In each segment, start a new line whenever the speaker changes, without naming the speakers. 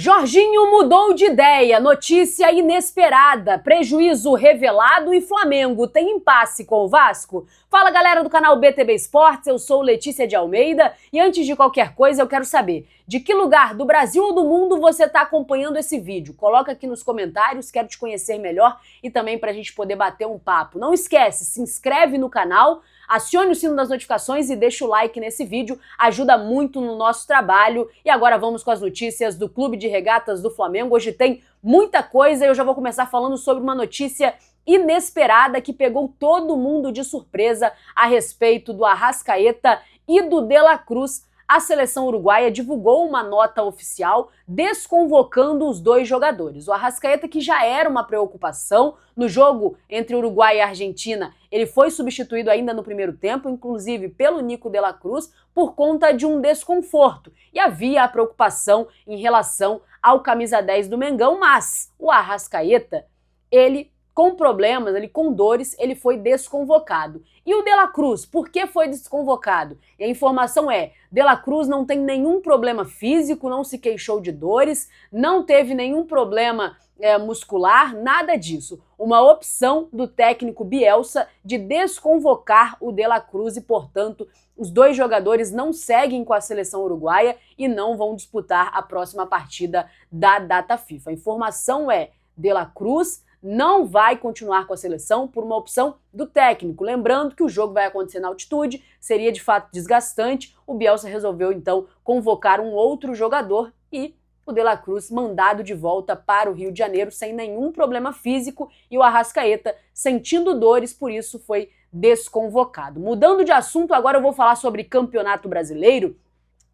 Jorginho mudou de ideia, notícia inesperada, prejuízo revelado e Flamengo tem impasse com o Vasco? Fala galera do canal BTB Esportes, eu sou Letícia de Almeida e antes de qualquer coisa eu quero saber de que lugar do Brasil ou do mundo você está acompanhando esse vídeo? Coloca aqui nos comentários, quero te conhecer melhor e também para a gente poder bater um papo. Não esquece, se inscreve no canal, acione o sino das notificações e deixa o like nesse vídeo, ajuda muito no nosso trabalho. E agora vamos com as notícias do Clube de Regatas do Flamengo. Hoje tem muita coisa e eu já vou começar falando sobre uma notícia inesperada que pegou todo mundo de surpresa a respeito do Arrascaeta e do De La Cruz. A seleção uruguaia divulgou uma nota oficial desconvocando os dois jogadores. O Arrascaeta, que já era uma preocupação no jogo entre Uruguai e Argentina, ele foi substituído ainda no primeiro tempo, inclusive pelo Nico De La Cruz, por conta de um desconforto. E havia a preocupação em relação ao camisa 10 do Mengão, mas o Arrascaeta, ele com problemas, com dores, ele foi desconvocado. E o De La Cruz, por que foi desconvocado? E a informação é, De La Cruz não tem nenhum problema físico, não se queixou de dores, não teve nenhum problema muscular, nada disso. Uma opção do técnico Bielsa de desconvocar o De La Cruz e, portanto, os dois jogadores não seguem com a seleção uruguaia e não vão disputar a próxima partida da data FIFA. A informação é, De La Cruz não vai continuar com a seleção por uma opção do técnico. Lembrando que o jogo vai acontecer na altitude, seria de fato desgastante. O Bielsa resolveu então convocar um outro jogador e o De La Cruz mandado de volta para o Rio de Janeiro sem nenhum problema físico e o Arrascaeta sentindo dores, por isso foi desconvocado. Mudando de assunto, agora eu vou falar sobre Campeonato Brasileiro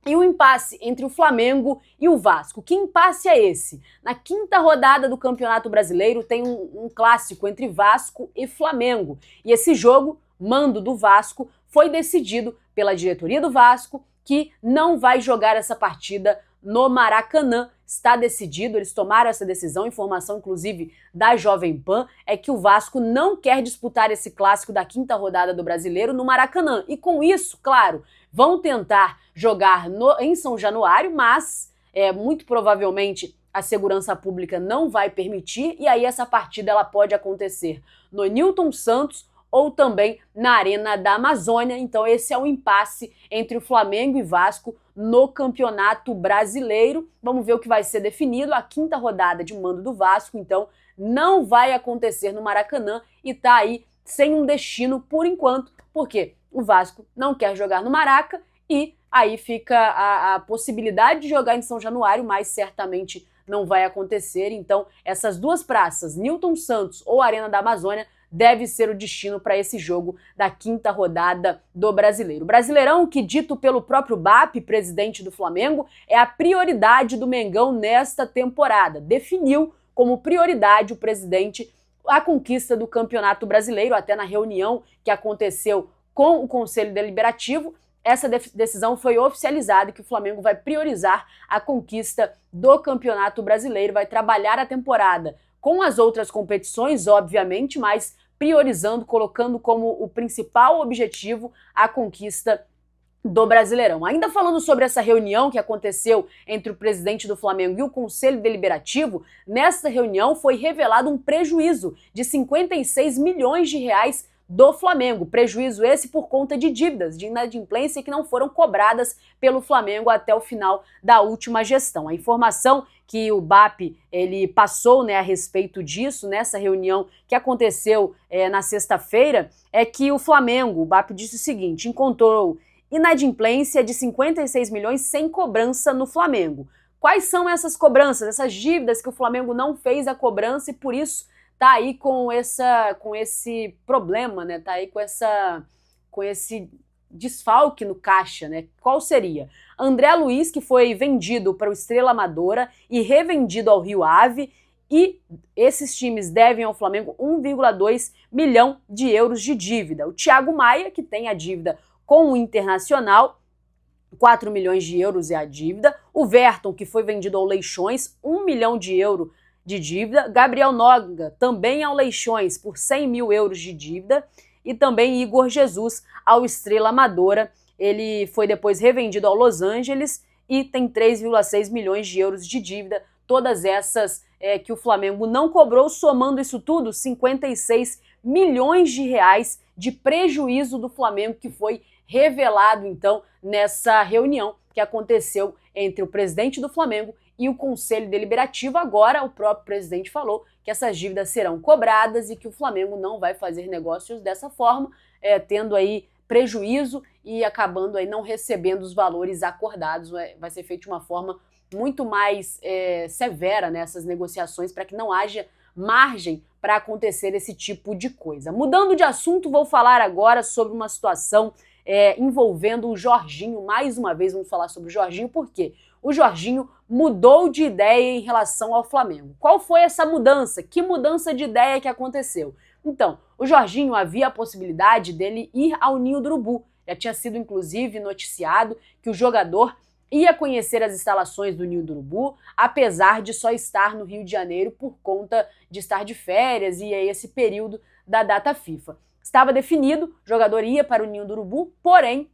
e o impasse entre o Flamengo e o Vasco. Que impasse é esse? Na quinta rodada do Campeonato Brasileiro tem um clássico entre Vasco e Flamengo. E esse jogo, mando do Vasco, foi decidido pela diretoria do Vasco que não vai jogar essa partida no Maracanã. Está decidido, eles tomaram essa decisão, informação inclusive da Jovem Pan, é que o Vasco não quer disputar esse clássico da quinta rodada do Brasileiro no Maracanã. E com isso, claro, vão tentar jogar em São Januário, mas muito provavelmente a segurança pública não vai permitir e aí essa partida ela pode acontecer no Newton Santos ou também na Arena da Amazônia. Então esse é o impasse entre o Flamengo e Vasco no Campeonato Brasileiro. Vamos ver o que vai ser definido. A quinta rodada de mando do Vasco, então, não vai acontecer no Maracanã e tá aí sem um destino por enquanto, porque o Vasco não quer jogar no Maraca e aí fica a possibilidade de jogar em São Januário, mas certamente não vai acontecer. Então essas duas praças, Newton Santos ou Arena da Amazônia, deve ser o destino para esse jogo da quinta rodada do Brasileiro. O Brasileirão, que dito pelo próprio BAP, presidente do Flamengo, é a prioridade do Mengão nesta temporada. Definiu como prioridade o presidente a conquista do Campeonato Brasileiro, até na reunião que aconteceu com o Conselho Deliberativo, essa decisão foi oficializada que o Flamengo vai priorizar a conquista do Campeonato Brasileiro, vai trabalhar a temporada com as outras competições, obviamente, mas priorizando, colocando como o principal objetivo a conquista do Brasileirão. Ainda falando sobre essa reunião que aconteceu entre o presidente do Flamengo e o Conselho Deliberativo, nessa reunião foi revelado um prejuízo de 56 milhões de reais do Flamengo. Prejuízo esse por conta de dívidas de inadimplência que não foram cobradas pelo Flamengo até o final da última gestão. A informação que o BAP ele passou a respeito disso, nessa reunião que aconteceu na sexta-feira, é que o Flamengo, o BAP disse o seguinte, encontrou inadimplência de 56 milhões sem cobrança no Flamengo. Quais são essas cobranças, essas dívidas que o Flamengo não fez a cobrança e por isso tá aí com esse problema, né? Tá aí com esse desfalque no caixa, né? Qual seria? André Luiz, que foi vendido para o Estrela Amadora e revendido ao Rio Ave, e esses times devem ao Flamengo 1,2 milhão de euros de dívida. O Thiago Maia, que tem a dívida com o Internacional, 4 milhões de euros é a dívida. O Verton, que foi vendido ao Leixões, 1 milhão de euros de dívida. Gabriel Noga, também ao Leixões, por 100 mil euros de dívida. E também Igor Jesus ao Estrela Amadora. Ele foi depois revendido ao Los Angeles e tem 3,6 milhões de euros de dívida. todas essas que o Flamengo não cobrou, somando isso tudo, 56 milhões de reais de prejuízo do Flamengo que foi revelado, então, nessa reunião que aconteceu entre o presidente do Flamengo e o Conselho Deliberativo. Agora, o próprio presidente falou que essas dívidas serão cobradas e que o Flamengo não vai fazer negócios dessa forma, tendo aí prejuízo e acabando aí não recebendo os valores acordados. Vai ser feito de uma forma muito mais severa nessas negociações para que não haja margem para acontecer esse tipo de coisa. Mudando de assunto, vou falar agora sobre uma situação envolvendo o Jorginho. Mais uma vez vamos falar sobre o Jorginho, porque o Jorginho mudou de ideia em relação ao Flamengo. Qual foi essa mudança? Que mudança de ideia que aconteceu? Então, o Jorginho havia a possibilidade dele ir ao Ninho do Urubu. Já tinha sido, inclusive, noticiado que o jogador ia conhecer as instalações do Ninho do Urubu, apesar de só estar no Rio de Janeiro por conta de estar de férias e aí esse período da data FIFA. Estava definido, o jogador ia para o Ninho do Urubu, porém,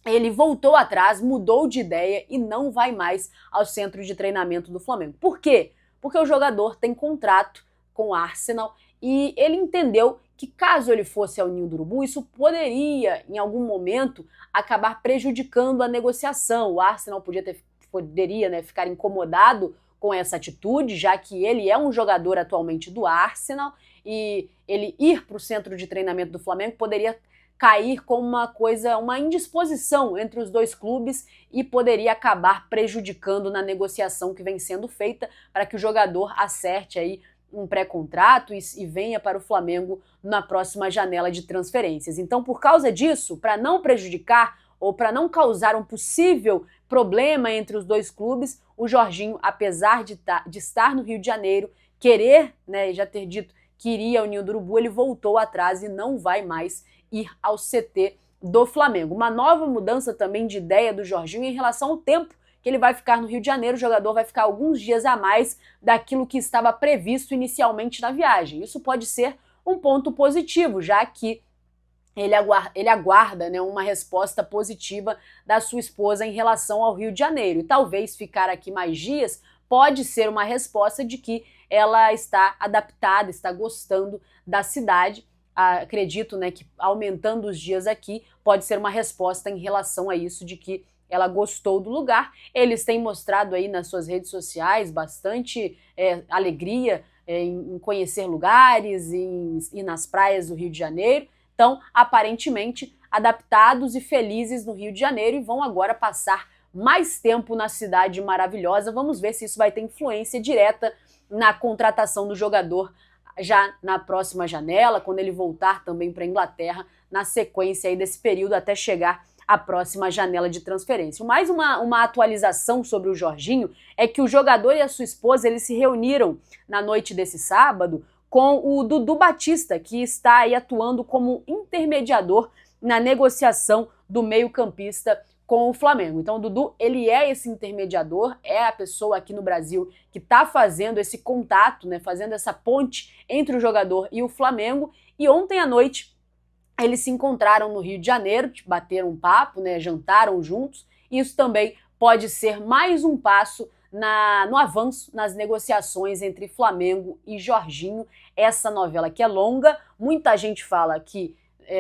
ele voltou atrás, mudou de ideia e não vai mais ao centro de treinamento do Flamengo. Por quê? Porque o jogador tem contrato com o Arsenal e ele entendeu que caso ele fosse ao Ninho do Urubu, isso poderia, em algum momento, acabar prejudicando a negociação. O Arsenal poderia ficar incomodado com essa atitude, já que ele é um jogador atualmente do Arsenal e ele ir para o centro de treinamento do Flamengo poderia cair como uma indisposição entre os dois clubes e poderia acabar prejudicando na negociação que vem sendo feita para que o jogador acerte aí um pré-contrato e venha para o Flamengo na próxima janela de transferências. Então, por causa disso, para não prejudicar ou para não causar um possível problema entre os dois clubes, o Jorginho, apesar de estar no Rio de Janeiro, querer, e já ter dito que iria ao Ninho do Urubu, ele voltou atrás e não vai mais ir ao CT do Flamengo. Uma nova mudança também de ideia do Jorginho em relação ao tempo que ele vai ficar no Rio de Janeiro. O jogador vai ficar alguns dias a mais daquilo que estava previsto inicialmente na viagem. Isso pode ser um ponto positivo, já que ele aguarda uma resposta positiva da sua esposa em relação ao Rio de Janeiro. E talvez ficar aqui mais dias pode ser uma resposta de que ela está adaptada, está gostando da cidade. Acredito que aumentando os dias aqui pode ser uma resposta em relação a isso, de que ela gostou do lugar. Eles têm mostrado aí nas suas redes sociais bastante alegria em conhecer lugares, em ir nas praias do Rio de Janeiro. Então, aparentemente, adaptados e felizes no Rio de Janeiro e vão agora passar mais tempo na cidade maravilhosa. Vamos ver se isso vai ter influência direta na contratação do jogador já na próxima janela, quando ele voltar também para a Inglaterra, na sequência aí desse período até chegar à próxima janela de transferência. Mais uma atualização sobre o Jorginho é que o jogador e a sua esposa eles se reuniram na noite desse sábado com o Dudu Batista, que está aí atuando como intermediador na negociação do meio-campista com o Flamengo. Então o Dudu, ele é esse intermediador, é a pessoa aqui no Brasil que está fazendo esse contato, fazendo essa ponte entre o jogador e o Flamengo. E ontem à noite eles se encontraram no Rio de Janeiro, bateram um papo, jantaram juntos. Isso também pode ser mais um passo no avanço nas negociações entre Flamengo e Jorginho. Essa novela que é longa, muita gente fala que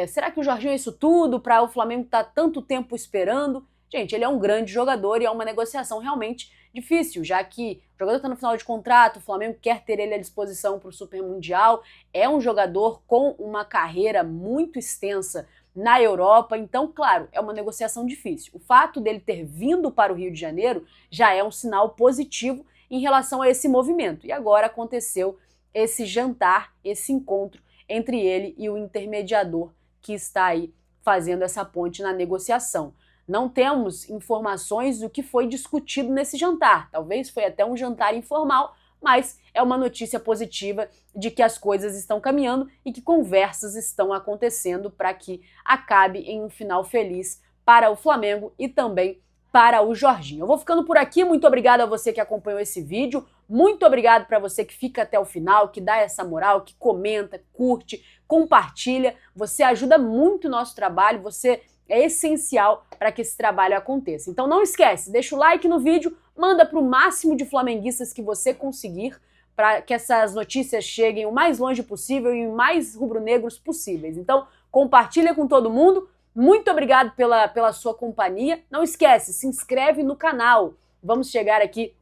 será que o Jorginho é isso tudo para o Flamengo estar tanto tempo esperando? Gente, ele é um grande jogador e é uma negociação realmente difícil, já que o jogador está no final de contrato, o Flamengo quer ter ele à disposição para o Super Mundial, é um jogador com uma carreira muito extensa na Europa, então, claro, é uma negociação difícil. O fato dele ter vindo para o Rio de Janeiro já é um sinal positivo em relação a esse movimento. E agora aconteceu esse jantar, esse encontro entre ele e o intermediador que está aí fazendo essa ponte na negociação. Não temos informações do que foi discutido nesse jantar. Talvez foi até um jantar informal, mas é uma notícia positiva de que as coisas estão caminhando e que conversas estão acontecendo para que acabe em um final feliz para o Flamengo e também para o Jorginho. Eu vou ficando por aqui, muito obrigado a você que acompanhou esse vídeo, muito obrigado para você que fica até o final, que dá essa moral, que comenta, curte, compartilha, você ajuda muito o nosso trabalho, você é essencial para que esse trabalho aconteça. Então não esquece, deixa o like no vídeo, manda para o máximo de flamenguistas que você conseguir, para que essas notícias cheguem o mais longe possível e o mais rubro-negros possíveis. Então, compartilha com todo mundo. Muito obrigado pela sua companhia. Não esquece, se inscreve no canal. Vamos chegar aqui,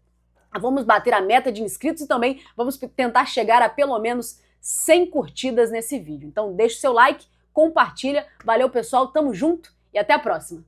vamos bater a meta de inscritos e também vamos tentar chegar a pelo menos 100 curtidas nesse vídeo. Então, deixa o seu like, compartilha. Valeu, pessoal. Tamo junto e até a próxima.